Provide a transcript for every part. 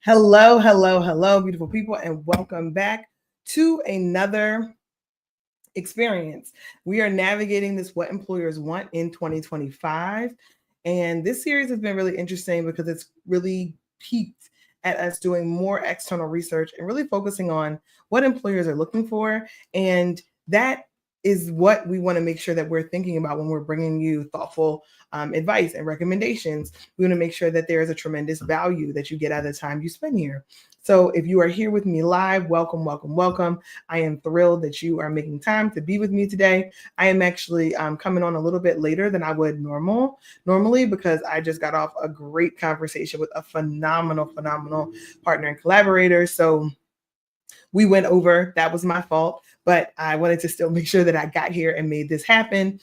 Hello, hello, hello, beautiful people, and welcome back to another experience. We are navigating this What Employers Want in 2025. And this series has been really interesting because it's really peaked at us doing more external research and really focusing on what employers are looking for. And that is what we want to make sure that we're thinking about when we're bringing you thoughtful advice and recommendations. We want to make sure that there is a tremendous value that you get out of the time you spend here. So if you are here with me live, welcome, welcome, welcome. I am thrilled that you are making time to be with me today. I am actually coming on a little bit later than I would normally because I just got off a great conversation with a phenomenal partner and collaborator. So we went over, that was my fault, but I wanted to still make sure that I got here and made this happen.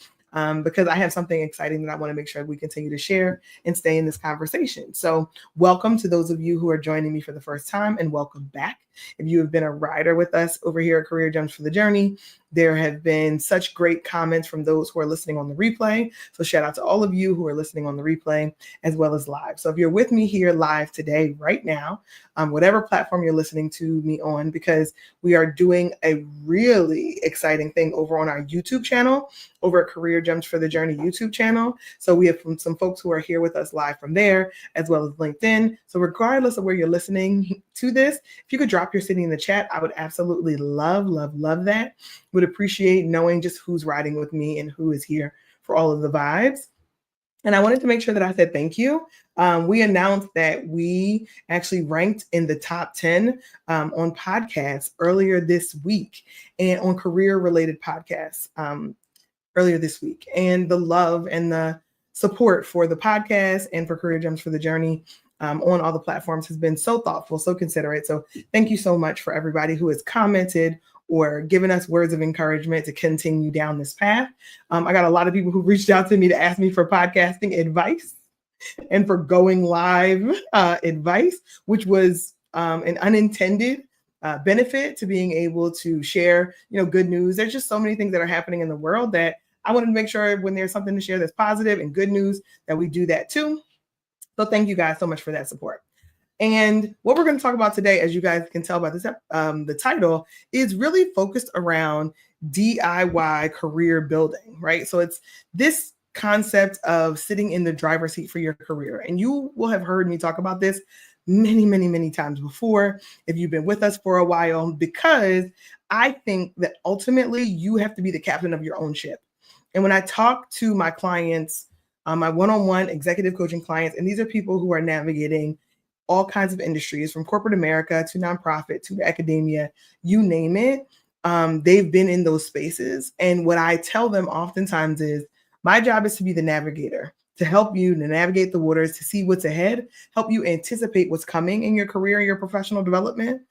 Because I have something exciting that I want to make sure we continue to share and stay in this conversation. So welcome to those of you who are joining me for the first time, and welcome back. If you have been a rider with us over here at Career Gems for the Journey, there have been such great comments from those who are listening on the replay. So shout out to all of you who are listening on the replay as well as live. So if you're with me here live today, right now, whatever platform you're listening to me on, because we are doing a really exciting thing over on our YouTube channel, over at Career Gems for the Journey YouTube channel. So we have some folks who are here with us live from there, as well as LinkedIn. So regardless of where you're listening to this, if you could drop your city in the chat, I would absolutely love that. Would appreciate knowing just who's riding with me and who is here for all of the vibes. And I wanted to make sure that I said thank you. We announced that we actually ranked in the top 10 on podcasts earlier this week, and on career-related podcasts earlier this week. And the love and the support for the podcast and for Career Gems for the Journey on all the platforms has been so thoughtful, so considerate. So thank you so much for everybody who has commented or given us words of encouragement to continue down this path. I got a lot of people who reached out to me to ask me for podcasting advice and for going live advice, which was an unintended benefit to being able to share, good news. There's just so many things that are happening in the world that I wanted to make sure when there's something to share that's positive and good news that we do that too. So thank you guys so much for that support. And what we're going to talk about today, as you guys can tell by this, the title is really focused around DIY career building, right? So it's this concept of sitting in the driver's seat for your career. And you will have heard me talk about this many times before if you've been with us for a while, because I think that ultimately you have to be the captain of your own ship. And when I talk to my clients, my one-on-one executive coaching clients, and these are people who are navigating all kinds of industries, from corporate America to nonprofit to academia, you name it. They've been in those spaces. And what I tell them oftentimes is my job is to be the navigator, to help you to navigate the waters, to see what's ahead, help you anticipate what's coming in your career and your professional development,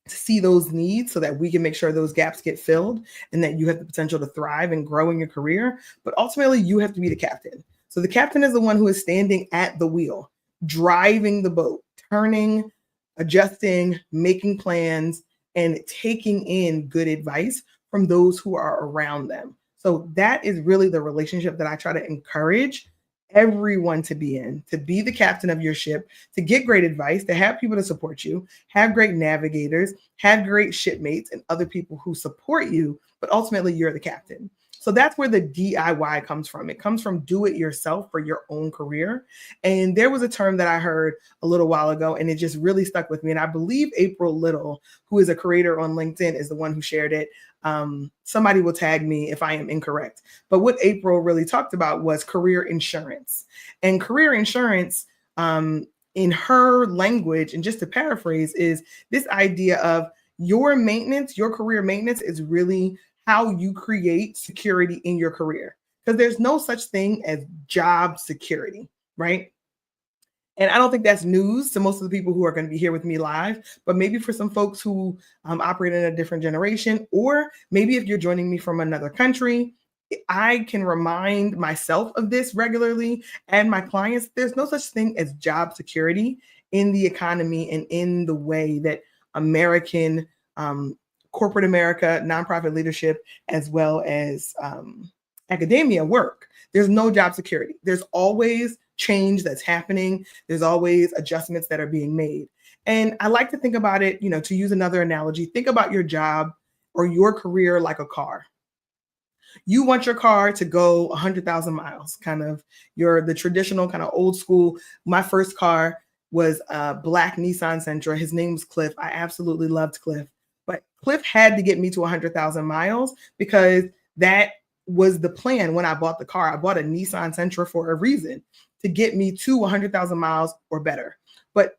to see those needs so that we can make sure those gaps get filled and that you have the potential to thrive and grow in your career. But ultimately, you have to be the captain. So the captain is the one who is standing at the wheel, driving the boat, turning, adjusting, making plans, and taking in good advice from those who are around them. So that is really the relationship that I try to encourage everyone to be in, to be the captain of your ship, to get great advice, to have people to support you, have great navigators, have great shipmates and other people who support you, but ultimately you're the captain. So that's where the DIY comes from. It comes from do it yourself for your own career. And there was a term that I heard a little while ago, and it just really stuck with me. And I believe April Little, who is a creator on LinkedIn, is the one who shared it. Somebody will tag me if I am incorrect. But what April really talked about was career insurance. And career insurance, in her language, and just to paraphrase, is this idea of your maintenance, your career maintenance is really how you create security in your career, because there's no such thing as job security, right? And I don't think that's news to most of the people who are going to be here with me live, but maybe for some folks who operate in a different generation, or maybe if you're joining me from another country, I can remind myself of this regularly and my clients. There's no such thing as job security in the economy and in the way that American corporate America, nonprofit leadership, as well as academia work. There's no job security. There's always change that's happening. There's always adjustments that are being made. And I like to think about it, to use another analogy, think about your job or your career like a car. You want your car to go 100,000 miles, kind of the traditional kind of old school. My first car was a black Nissan Sentra. His name was Cliff. I absolutely loved Cliff. But Cliff had to get me to 100,000 miles because that was the plan when I bought the car. I bought a Nissan Sentra for a reason, to get me to 100,000 miles or better. But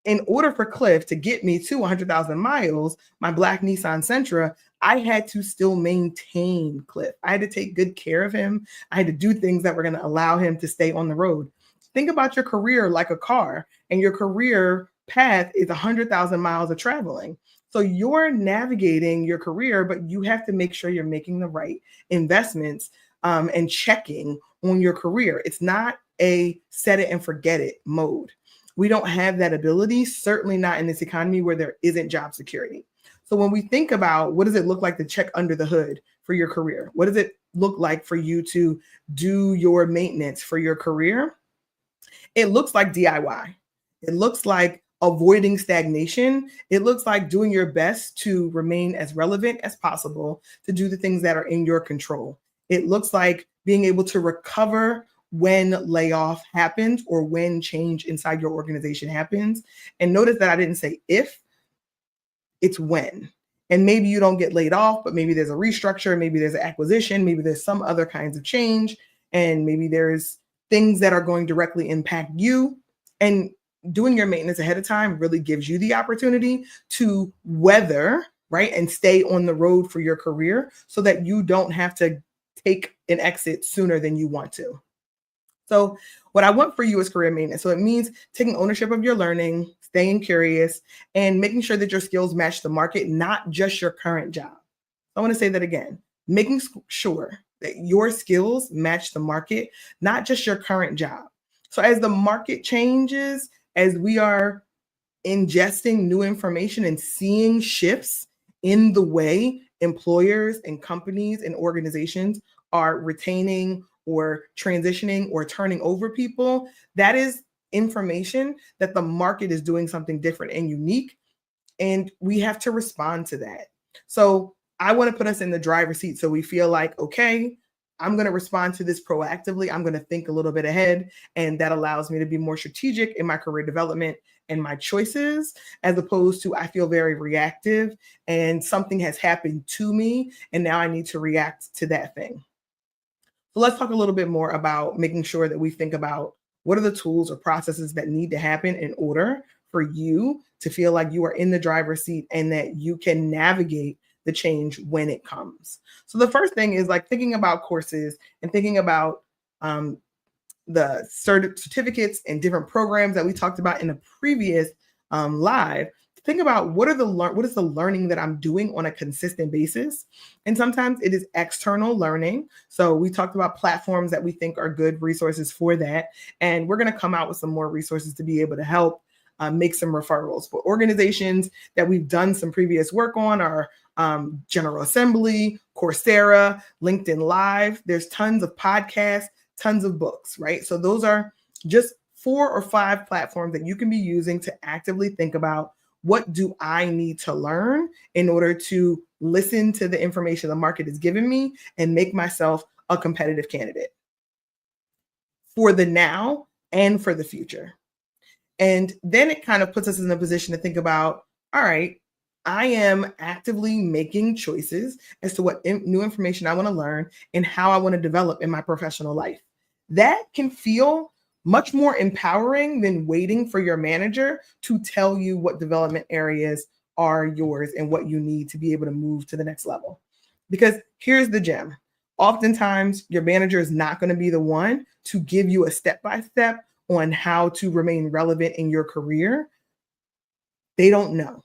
in order for Cliff to get me to 100,000 miles, my black Nissan Sentra, I had to still maintain Cliff. I had to take good care of him. I had to do things that were going to allow him to stay on the road. Think about your career like a car, and your career path is 100,000 miles of traveling. So you're navigating your career, but you have to make sure you're making the right investments and checking on your career. It's not a set it and forget it mode. We don't have that ability, certainly not in this economy where there isn't job security. So when we think about what does it look like to check under the hood for your career? What does it look like for you to do your maintenance for your career? It looks like DIY. It looks like avoiding stagnation. It looks like doing your best to remain as relevant as possible, to do the things that are in your control. It looks like being able to recover when layoff happens or when change inside your organization happens. And notice that I didn't say if, it's when. And maybe you don't get laid off, but maybe there's a restructure, maybe there's an acquisition, maybe there's some other kinds of change, and maybe there's things that are going to directly impact you. And doing your maintenance ahead of time really gives you the opportunity to weather, right, and stay on the road for your career so that you don't have to take an exit sooner than you want to. So what I want for you is career maintenance. So it means taking ownership of your learning, staying curious, and making sure that your skills match the market, not just your current job. I want to say that again, making sure that your skills match the market, not just your current job. So as the market changes, as we are ingesting new information and seeing shifts in the way employers and companies and organizations are retaining or transitioning or turning over people, that is information that the market is doing something different and unique. And we have to respond to that. So I want to put us in the driver's seat so we feel like, okay, I'm going to respond to this proactively. I'm going to think a little bit ahead. And that allows me to be more strategic in my career development and my choices, as opposed to I feel very reactive and something has happened to me and now I need to react to that thing. So let's talk a little bit more about making sure that we think about what are the tools or processes that need to happen in order for you to feel like you are in the driver's seat and that you can navigate the change when it comes. So the first thing is like thinking about courses and thinking about the certificates and different programs that we talked about in the previous live. Think about what is the learning that I'm doing on a consistent basis. And sometimes it is external learning. So we talked about platforms that we think are good resources for that. And we're going to come out with some more resources to be able to help make some referrals. But organizations that we've done some previous work on are General Assembly, Coursera, LinkedIn Live. There's tons of podcasts, tons of books, right? So those are just 4 or 5 platforms that you can be using to actively think about, what do I need to learn in order to listen to the information the market is giving me and make myself a competitive candidate for the now and for the future. And then it kind of puts us in a position to think about, all right, I am actively making choices as to what new information I want to learn and how I want to develop in my professional life. That can feel much more empowering than waiting for your manager to tell you what development areas are yours and what you need to be able to move to the next level. Because here's the gem. Oftentimes, your manager is not going to be the one to give you a step-by-step on how to remain relevant in your career. They don't know.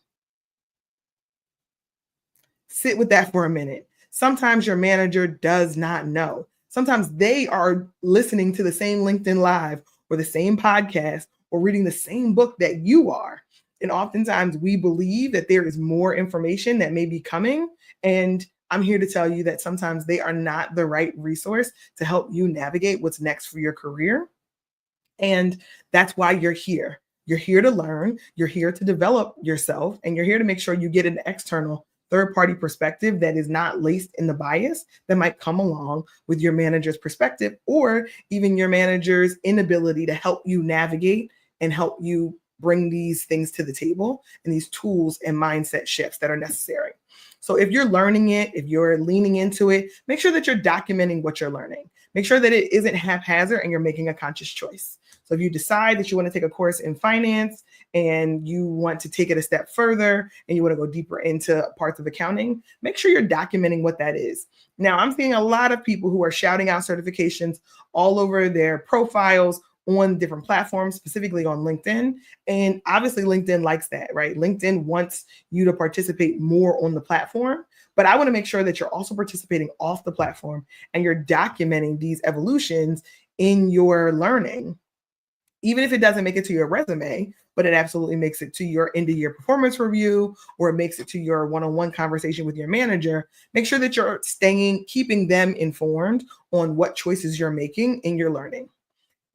Sit with that for a minute. Sometimes your manager does not know. Sometimes they are listening to the same LinkedIn Live or the same podcast or reading the same book that you are. And oftentimes we believe that there is more information that may be coming. And I'm here to tell you that sometimes they are not the right resource to help you navigate what's next for your career. And that's why you're here. You're here to learn, you're here to develop yourself, and you're here to make sure you get an external third-party perspective that is not laced in the bias that might come along with your manager's perspective, or even your manager's inability to help you navigate and help you bring these things to the table and these tools and mindset shifts that are necessary. So if you're learning it, if you're leaning into it, make sure that you're documenting what you're learning. Make sure that it isn't haphazard and you're making a conscious choice. So if you decide that you want to take a course in finance and you want to take it a step further and you want to go deeper into parts of accounting, make sure you're documenting what that is. Now, I'm seeing a lot of people who are shouting out certifications all over their profiles on different platforms, specifically on LinkedIn. And obviously LinkedIn likes that, right? LinkedIn wants you to participate more on the platform, but I want to make sure that you're also participating off the platform and you're documenting these evolutions in your learning. Even if it doesn't make it to your resume, but it absolutely makes it to your end of year performance review, or it makes it to your one-on-one conversation with your manager, make sure that you're keeping them informed on what choices you're making in your learning.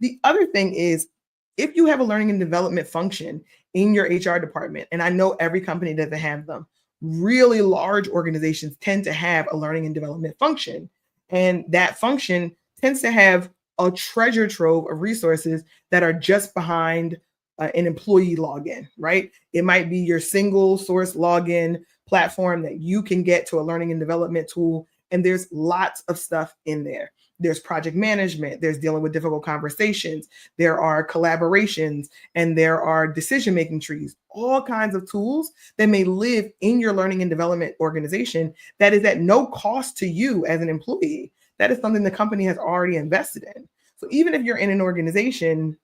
The other thing is, if you have a learning and development function in your HR department, and I know every company doesn't have them, really large organizations tend to have a learning and development function. And that function tends to have a treasure trove of resources that are just behind an employee login, right? It might be your single source login platform that you can get to a learning and development tool. And there's lots of stuff in there. There's project management, there's dealing with difficult conversations, there are collaborations, and there are decision-making trees, all kinds of tools that may live in your learning and development organization that is at no cost to you as an employee. That is something the company has already invested in. So even if you're in an organization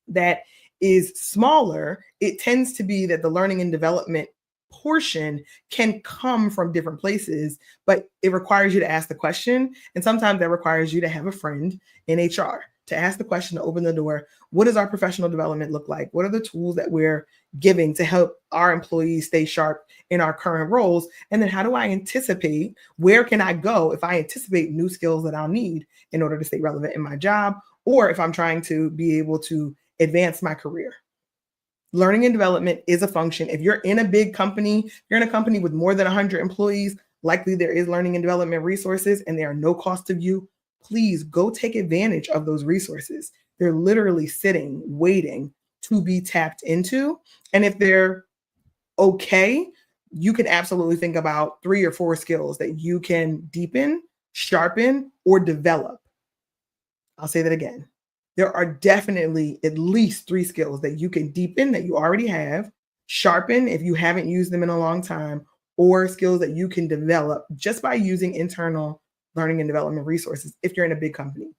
that is smaller, it tends to be that the learning and development portion can come from different places, but it requires you to ask the question. And sometimes that requires you to have a friend in HR to ask the question, to open the door. What does our professional development look like? What are the tools that we're giving to help our employees stay sharp in our current roles? And then how do I anticipate, where can I go if I anticipate new skills that I'll need in order to stay relevant in my job, or if I'm trying to be able to advance my career? Learning and development is a function. If you're in a big company, you're in a company with more than 100 employees, likely there is learning and development resources and they are no cost to you. Please go take advantage of those resources. They're literally sitting, waiting to be tapped into. And if they're okay, you can absolutely think about 3 or 4 skills that you can deepen, sharpen, or develop. I'll say that again. There are definitely at least 3 skills that you can deepen that you already have, sharpen if you haven't used them in a long time, or skills that you can develop just by using internal learning and development resources if you're in a big company.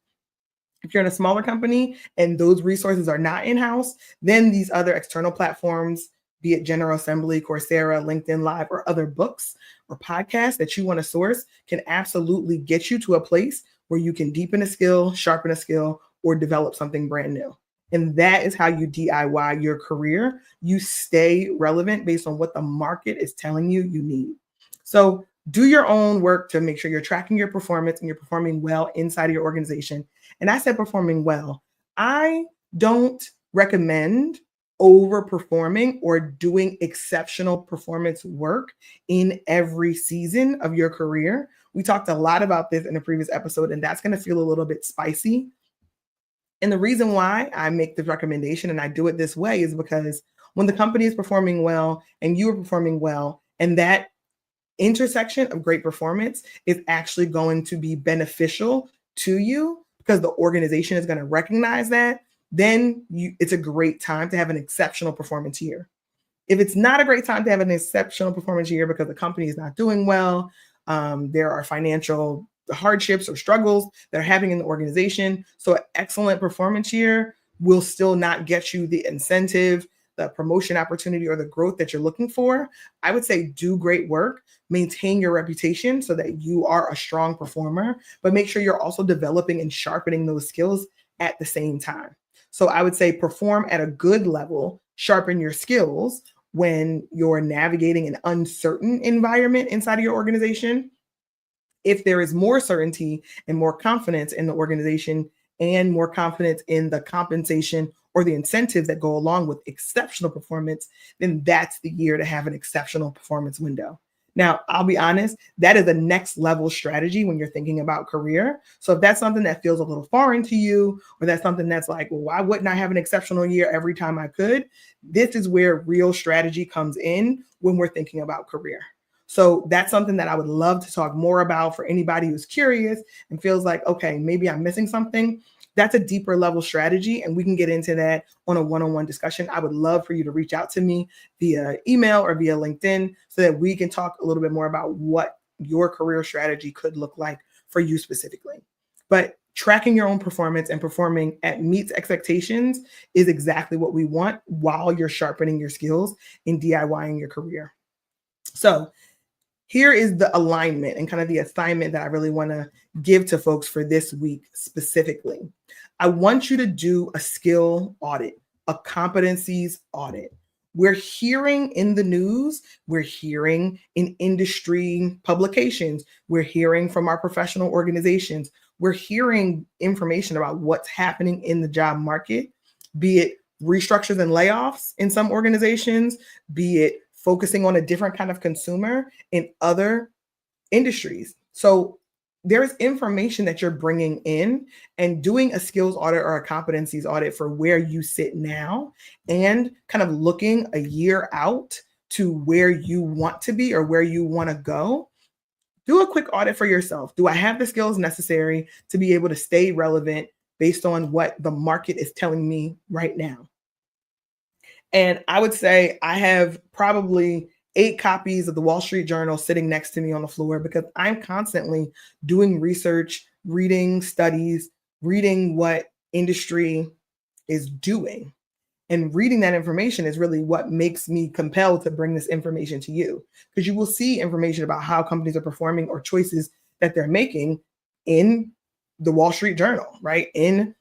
If you're in a smaller company and those resources are not in-house, then these other external platforms, be it General Assembly, Coursera, LinkedIn Live, or other books or podcasts that you want to source, can absolutely get you to a place where you can deepen a skill, sharpen a skill, or develop something brand new. And that is how you DIY your career. You stay relevant based on what the market is telling you you need. So do your own work to make sure you're tracking your performance and you're performing well inside of your organization. And I said performing well. I don't recommend overperforming or doing exceptional performance work in every season of your career. We talked a lot about this in a previous episode, and that's going to feel a little bit spicy. And the reason why I make this recommendation and I do it this way is because when the company is performing well and you are performing well, and that intersection of great performance is actually going to be beneficial to you because the organization is going to recognize that, then it's a great time to have an exceptional performance year. If it's not a great time to have an exceptional performance year because the company is not doing well, there are financial hardships or struggles that are happening in the organization. So an excellent performance year will still not get you the incentive, the promotion opportunity, or the growth that you're looking for. I would say do great work, maintain your reputation so that you are a strong performer, but make sure you're also developing and sharpening those skills at the same time. So I would say perform at a good level, sharpen your skills when you're navigating an uncertain environment inside of your organization. If there is more certainty and more confidence in the organization and more confidence in the compensation or the incentives that go along with exceptional performance, then that's the year to have an exceptional performance window. Now, I'll be honest, that is a next level strategy when you're thinking about career. So if that's something that feels a little foreign to you, or that's something that's like, well, why wouldn't I have an exceptional year every time I could? This is where real strategy comes in when we're thinking about career. So that's something that I would love to talk more about for anybody who's curious and feels like, okay, maybe I'm missing something. That's a deeper level strategy, and we can get into that on a one-on-one discussion. I would love for you to reach out to me via email or via LinkedIn so that we can talk a little bit more about what your career strategy could look like for you specifically. But tracking your own performance and performing at meets expectations is exactly what we want while you're sharpening your skills in DIYing your career. So here is the alignment and kind of the assignment that I really want to give to folks for this week specifically. I want you to do a skill audit, a competencies audit. We're hearing in the news, we're hearing in industry publications, we're hearing from our professional organizations, we're hearing information about what's happening in the job market, be it restructures and layoffs in some organizations, be it focusing on a different kind of consumer in other industries. So there's information that you're bringing in, and doing a skills audit or a competencies audit for where you sit now and kind of looking a year out to where you want to be or where you want to go. Do a quick audit for yourself. Do I have the skills necessary to be able to stay relevant based on what the market is telling me right now? And I would say I have probably 8 copies of the Wall Street Journal sitting next to me on the floor because I'm constantly doing research, reading studies, reading what industry is doing. And reading that information is really what makes me compelled to bring this information to you, because you will see information about how companies are performing or choices that they're making in the Wall Street Journal, right? In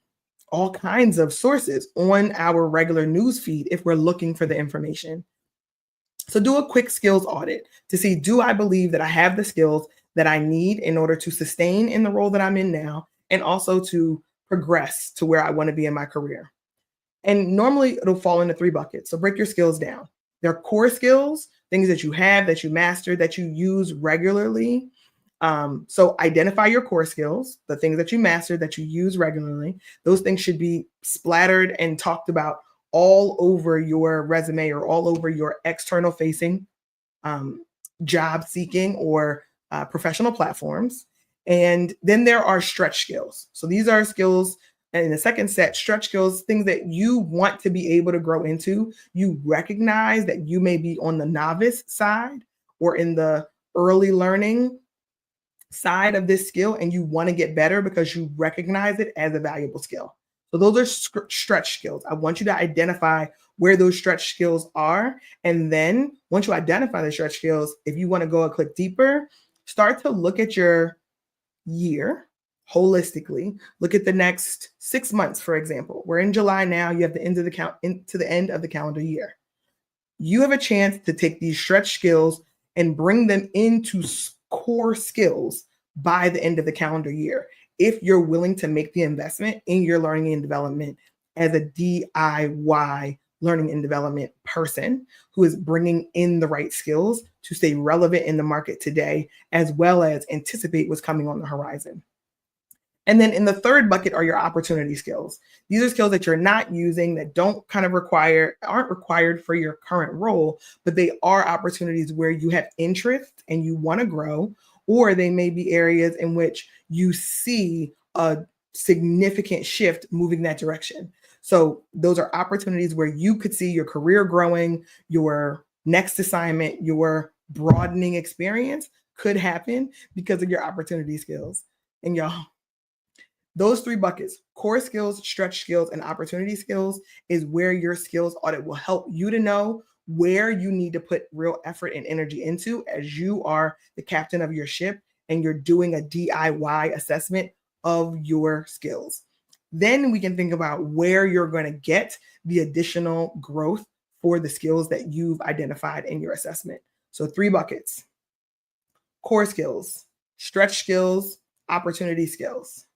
all kinds of sources on our regular news feed if we're looking for the information. So do a quick skills audit to see, do I believe that I have the skills that I need in order to sustain in the role that I'm in now and also to progress to where I want to be in my career? And normally it'll fall into 3 buckets. So break your skills down. There are core skills, things that you have, that you master, that you use regularly. So identify your core skills, the things that you master, that you use regularly. Those things should be splattered and talked about all over your resume or all over your external facing job seeking or professional platforms. And then there are stretch skills. So these are skills, and in the second set, stretch skills, things that you want to be able to grow into. You recognize that you may be on the novice side or in the early learning side of this skill, and you want to get better because you recognize it as a valuable skill. So those are stretch skills. I want you to identify where those stretch skills are. And then once you identify the stretch skills, if you want to go a click deeper, start to look at your year holistically. Look at the next 6 months, for example. We're in July now. You have the end of the end of the calendar year. You have a chance to take these stretch skills and bring them into core skills by the end of the calendar year, if you're willing to make the investment in your learning and development as a DIY learning and development person who is bringing in the right skills to stay relevant in the market today, as well as anticipate what's coming on the horizon. And then in the third bucket are your opportunity skills. These are skills that you're not using, that aren't required for your current role, but they are opportunities where you have interest and you want to grow, or they may be areas in which you see a significant shift moving that direction. So those are opportunities where you could see your career growing, your next assignment, your broadening experience could happen because of your opportunity skills. And y'all, those 3 buckets, core skills, stretch skills, and opportunity skills, is where your skills audit will help you to know where you need to put real effort and energy into as you are the captain of your ship and you're doing a DIY assessment of your skills. Then we can think about where you're going to get the additional growth for the skills that you've identified in your assessment. So 3 buckets: core skills, stretch skills, opportunity skills.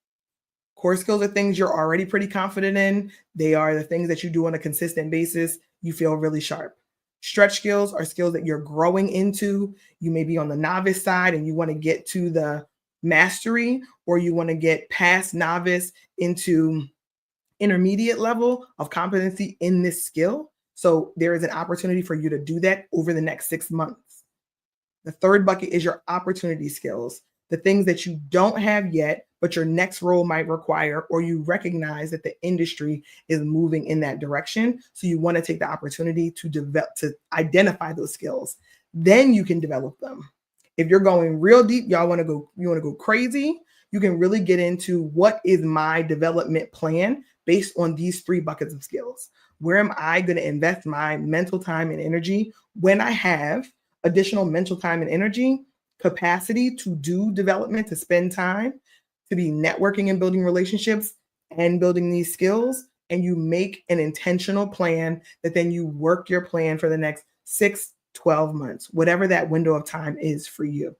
Core skills are things you're already pretty confident in. They are the things that you do on a consistent basis. You feel really sharp. Stretch skills are skills that you're growing into. You may be on the novice side and you want to get to the mastery, or you want to get past novice into intermediate level of competency in this skill. So there is an opportunity for you to do that over the next 6 months. The third bucket is your opportunity skills, the things that you don't have yet, but your next role might require, or you recognize that the industry is moving in that direction. So you want to take the opportunity to develop, to identify those skills. Then you can develop them. If you're going real deep, you want to go crazy, you can really get into what is my development plan based on these 3 buckets of skills. Where am I going to invest my mental time and energy when I have additional mental time and energy, capacity to do development, to spend time, to be networking and building relationships and building these skills? And you make an intentional plan that then you work your plan for the next 6, 12 months, whatever that window of time is for you.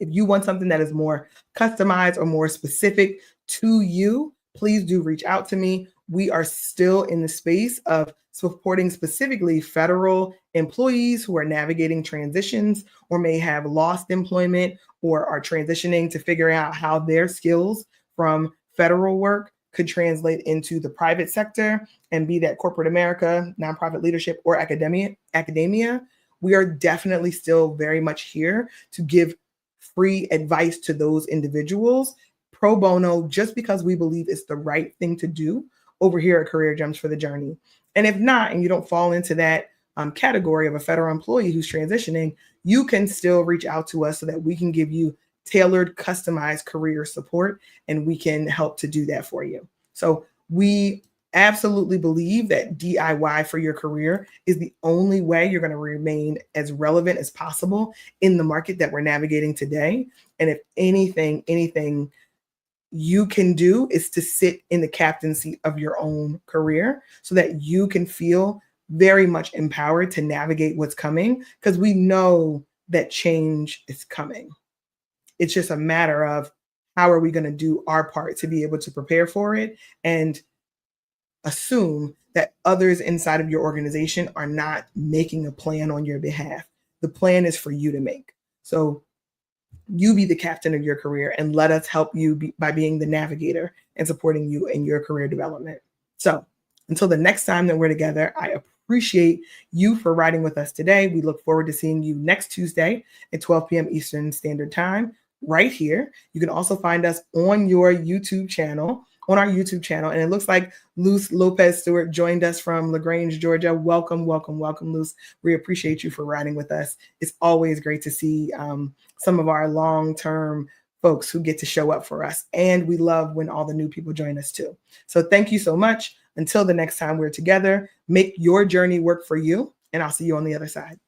If you want something that is more customized or more specific to you, please do reach out to me. We are still in the space of supporting specifically federal employees who are navigating transitions or may have lost employment or are transitioning to figure out how their skills from federal work could translate into the private sector, and be that corporate America, nonprofit leadership, or academia. We are definitely still very much here to give free advice to those individuals pro bono, just because we believe it's the right thing to do over here at Career Gems for the Journey. And if not, and you don't fall into that category of a federal employee who's transitioning, you can still reach out to us so that we can give you tailored, customized career support, and we can help to do that for you. So we absolutely believe that DIY for your career is the only way you're going to remain as relevant as possible in the market that we're navigating today. And if anything you can do is to sit in the captain seat of your own career so that you can feel very much empowered to navigate what's coming, because we know that change is coming. It's just a matter of how are we going to do our part to be able to prepare for it and assume that others inside of your organization are not making a plan on your behalf. The plan is for you to make. So you be the captain of your career and let us help you by being the navigator and supporting you in your career development. So until the next time that we're together, I appreciate you for riding with us today. We look forward to seeing you next Tuesday at 12 p.m. Eastern Standard Time right here. You can also find us on your YouTube channel, on our YouTube channel. And it looks like Luz Lopez Stewart joined us from LaGrange, Georgia. Welcome, welcome, welcome, Luz. We appreciate you for riding with us. It's always great to see some of our long-term folks who get to show up for us. And we love when all the new people join us too. So thank you so much. Until the next time we're together, make your journey work for you. And I'll see you on the other side.